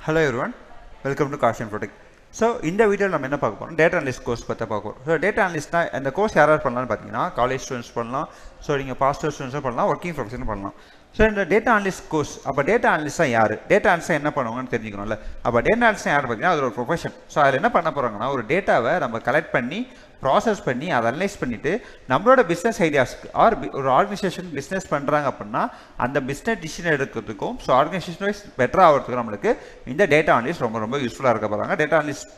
Hello everyone, welcome to Caution Protect. So இந்த வீடியோவில் நம்ம என்ன பார்க்க போகிறோம், டேட்டா அனலிஸ்ட் கோர்ஸ் பற்றி பார்க்க போகிறோம். ஸோ டேட்டா அனலிஸ்ட்னா அந்த கோர்ஸ் யாராவது பண்ணலாம்னு பார்த்தீங்கன்னா காலேஜ் ஸ்டூடெண்ட்ஸ் பண்ணலாம், ஸோ நீங்கள் பாஸ்டர் ஸ்டூடெண்ட்ஸும் பண்ணலாம், ஒர்க்கிங் ப்ரொஃபஷனும் பண்ணலாம். ஸோ இந்த டேட்டா அனலிஸ்ட் கோர்ஸ், அப்போ டேட்டா அனலிஸ்ட்டாக யார், டேட்டா அனலிஸ்ட்டாக என்ன பண்ணுவாங்கன்னு தெரிஞ்சுக்கணும்ல. அப்போ டேட்டா அனலிஸ்ட்டாக யார் பார்த்தீங்கன்னா அது ஒரு ப்ரொஃபஷன். ஸோ அதில் என்ன பண்ண போகிறாங்கன்னா ஒரு டேட்டாவை நம்ம கலெக்ட் பண்ணி ப்ராசஸ் பண்ணி அதை அனலைஸ் பண்ணிவிட்டு நம்மளோட பிஸ்னஸ் ஐடியாஸ்க்கு ஒரு ஆர்கனைசேஷன் பிஸ்னஸ் பண்ணுறாங்க அப்படின்னா அந்த பிஸ்னஸ் டிசிஷன் எடுக்கிறதுக்கும் ஸோ ஆர்கனைசேஷன் வைஸ் பெட்டராக ஆகிறதுக்கும் நம்மளுக்கு இந்த டேட்டா அனலிஸ்ட் ரொம்ப ரொம்ப யூஸ்ஃபுல்லாக இருக்க போகிறாங்க. டேட்டா அனலிஸ்ட்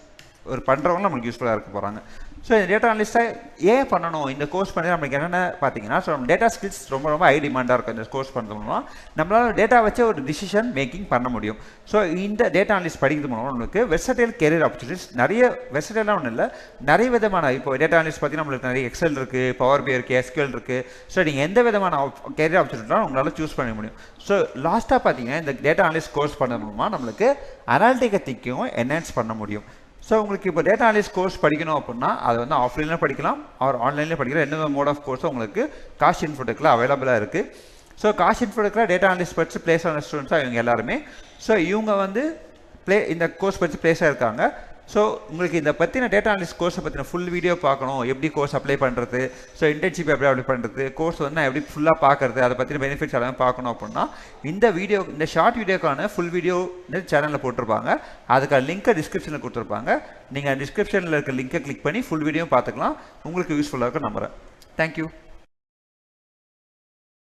ஒரு பண்ணுறவங்களும் நம்மளுக்கு யூஸ்ஃபுல்லாக இருக்க போகிறாங்க. ஸோ இந்த டேட்டா அனலிஸ்ட்டாக ஏன் பண்ணணும் இந்த கோர்ஸ் பண்ணி நம்மளுக்கு என்னென்ன பார்த்தீங்கன்னா, ஸோ நம்ம டேட்டா ஸ்கில்ஸ் ரொம்ப ரொம்ப ஹை டிமாண்டாக இருக்கும். இந்த கோர்ஸ் பண்ணுறோம்னா நம்மளால் டேட்டா வச்சு ஒரு டிசிஷன் மேக்கிங் பண்ண முடியும். ஸோ இந்த டேட்டா அனலிஸ்ட் படிக்கிறது மூலம் நம்மளுக்கு வெர்சடைல் கெரியர் ஆப்பர்ச்சுனிட்டிஸ் நிறைய, வெர்சடைலாக ஒன்றும் இல்லை, நிறைய விதமான இப்போ டேட்டா அனலிஸ்ட் பார்த்தீங்கன்னா நம்மளுக்கு நிறைய எக்ஸல் இருக்குது, பவர் பி இருக்குது, எஸ்கியூஎல் இருக்குது. ஸோ நீங்கள் எந்த விதமான கெரியர் ஆப்பர்ச்சுனிட்டியும் உங்களால் சூஸ் பண்ண முடியும். ஸோ லாஸ்ட்டாக பார்த்தீங்கன்னா இந்த டேட்டா அனலிஸ்ட் கோர்ஸ் பண்ண மூலமாக நம்மளுக்கு அனாலிட்டிக்கல் திங்கிங்கும் என்ஹான்ஸ் பண்ண முடியும். ஸோ உங்களுக்கு இப்போ டேட்டா அனலிஸ்ட் கோர்ஸ் படிக்கணும் அப்படின்னா அது வந்து ஆஃப்லைனில் படிக்கலாம், ஆர் ஆன்லைனில் படிக்கலாம். என்ன மோட் ஆஃப் கோர்ஸும் உங்களுக்கு காஷ் இன்ஃபோடெக்கில் அவைலபிளாக இருக்குது. ஸோ காஷ் இன்ஃபோடெக்கில் டேட்டா அனலிஸ்ட் படித்து பிளேஸ் ஆன ஸ்டூடெண்ட்ஸாக இவங்க எல்லாருமே. ஸோ இவங்க வந்து இந்த கோர்ஸ் படித்து பிளேஸ் ஆகிருக்காங்க. ஸோ உங்களுக்கு இதை பற்றின டேட்டா அனலிஸ்ட் கோர்ஸை பற்றின ஃபுல் வீடியோ பார்க்கணும், எப்படி கோர்ஸ் அப்ளை பண்ணுறது, ஸோ இன்டர்ன்ஷிப் எப்படி அப்ளை பண்ணுறது, கோர்ஸ் வந்து நான் எப்படி ஃபுல்லாக பார்க்குறது, அதை பற்றின பெனிஃபிட்ஸ் எல்லாமே பார்க்கணும் அப்படின்னா இந்த வீடியோ, இந்த ஷார்ட் வீடியோக்கான ஃபுல் வீடியோ சேனலில் போட்டிருப்பாங்க. அதுக்கான லிங்க்கை டிஸ்கிரிப்ஷனில் கொடுத்துருப்பாங்க. நீங்கள் டிஸ்கிரிப்ஷனில் இருக்க லிங்கை கிளிக் பண்ணி ஃபுல் வீடியோ பார்த்துக்கலாம். உங்களுக்கு யூஸ்ஃபுல்லாக இருக்கும் நம்புகிறேன். தேங்க்யூ.